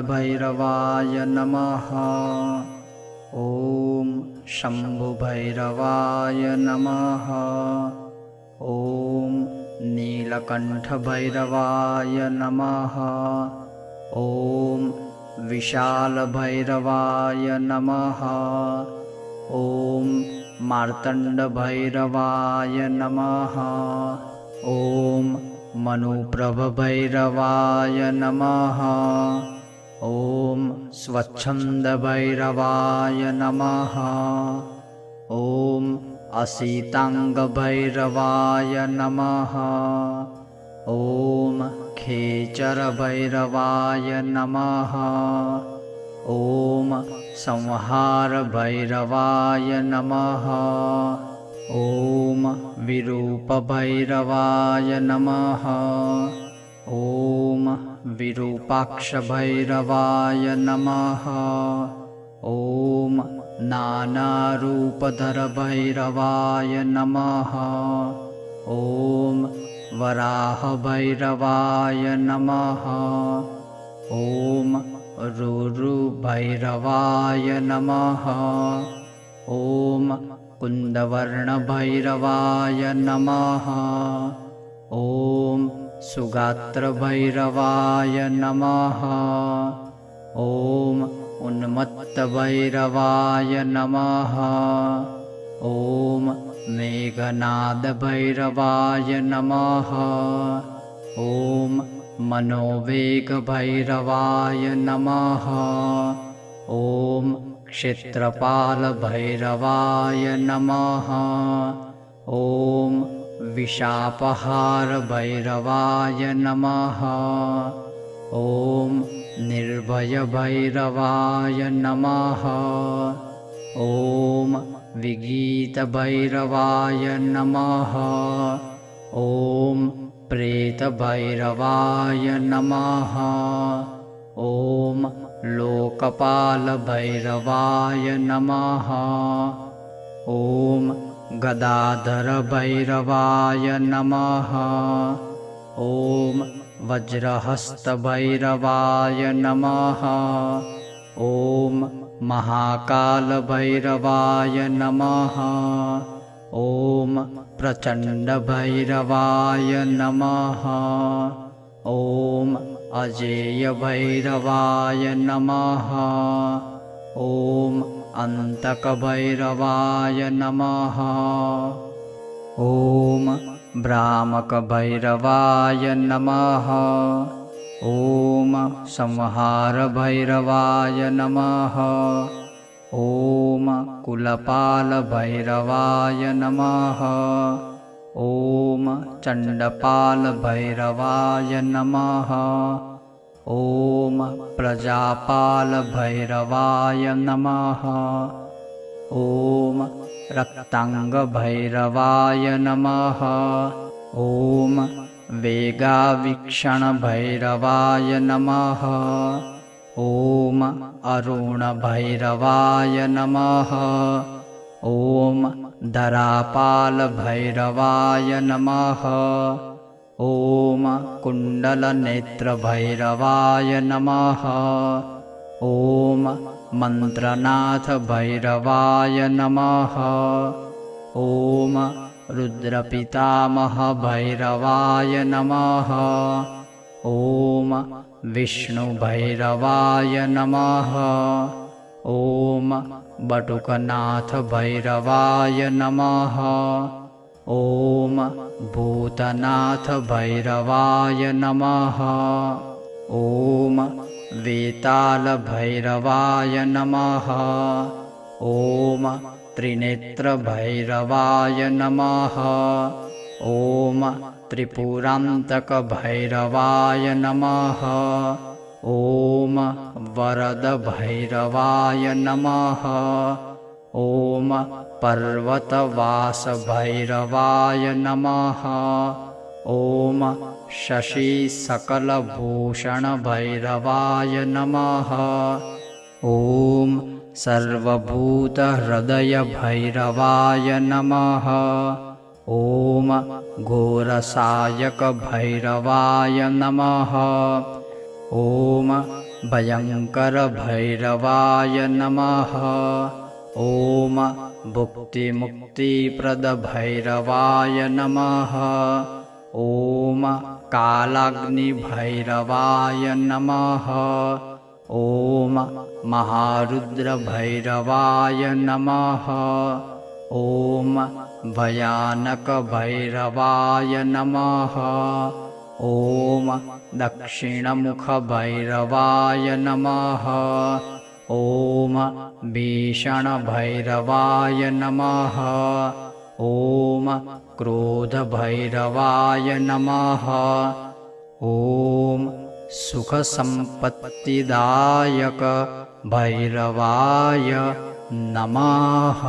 कालभैरवाय नमः। ॐ शम्भुभैरवाय नमः। ॐ नीलकण्ठभैरवाय नमः। ॐ विशालभैरवाय नमः। ॐ मार्तण्डभैरवाय नमः। ॐ मनुप्रभभैरवाय नमः। ॐ स्वच्छन्दभैरवाय नमः। ॐ असिताङ्गभैरवाय नमः। ॐ खेचरभैरवाय नमः। ॐ संहारभैरवाय नमः। ॐ विरूपभैरवाय नमः। ॐ विरूपाक्षभैरवाय नमः। ॐ नानारूपधरभैरवाय नमः। ॐ वराहभैरवाय नमः। ॐ रुरुभैरवाय नमः। ॐ कुन्दवर्णभैरवाय नमः। ॐ सुगात्रभैरवाय नमः। ॐ उन्मत्तभैरवाय नमः। ॐ मेघनादभैरवाय नमः। ॐ मनोवेगभैरवाय नमः। ॐ क्षेत्रपालभैरवाय नमः। ॐ विशापहारभैरवाय नमः। ॐ निर्भयभैरवाय नमः। ॐ विगीतभैरवाय नमः। ॐ प्रेतभैरवाय नमः। ॐ लोकपालभैरवाय नमः। ॐ गदाधरभैरवाय नमः। ॐ वज्रहस्तभैरवाय नमः। ॐ महाकालभैरवाय नमः। ॐ प्रचण्डभैरवाय नमः। ॐ अजेयभैरवाय नमः। ॐ अन्तकभैरवाय नमः। ॐ भ्रामकभैरवाय नमः। ॐ संहारभैरवाय नमः। ॐ कुलपालभैरवाय नमः। ॐ चण्डपालभैरवाय नमः। ॐ प्रजापालभैरवाय नमः। ॐ रक्ताङ्गभैरवाय नमः। ॐ वेगावीक्षणभैरवाय नमः। ॐ अरुणभैरवाय नमः। ॐ धरापालभैरवाय नमः। ॐ कुण्डलनेत्रभैरवाय नमः। ॐ मन्त्रनाथभैरवाय नमः। ॐ रुद्रपितामहभैरवाय नमः। ॐ विष्णुभैरवाय नमः। ॐ बटुकनाथभैरवाय नमः। ॐ भूतनाथभैरवाय नमः। ॐ वेतालभैरवाय नमः। ॐ त्रिनेत्रभैरवाय नमः। ॐ त्रिपुरान्तकभैरवाय नमः। ॐ वरदभैरवाय नमः। ॐ पर्वतवासभैरवाय नमः। ॐ शशिसकलभूषणभैरवाय नमः। ॐ सर्वभूतहृदयभैरवाय नमः। ॐ घोरसायकभैरवाय नमः। ॐ भयङ्करभैरवाय नमः। ॐ भुक्तिमुक्तिप्रदभैरवाय नमः। ॐ कालाग्निभैरवाय नमः। ॐ महारुद्रभैरवाय नमः। ॐ भयानकभैरवाय नमः। ॐ दक्षिणमुखभैरवाय नमः। ॐ भीषणभैरवाय नमः। ॐ क्रोधभैरवाय नमः। ॐ सुखसम्पत्तिदायक भैरवाय नमः।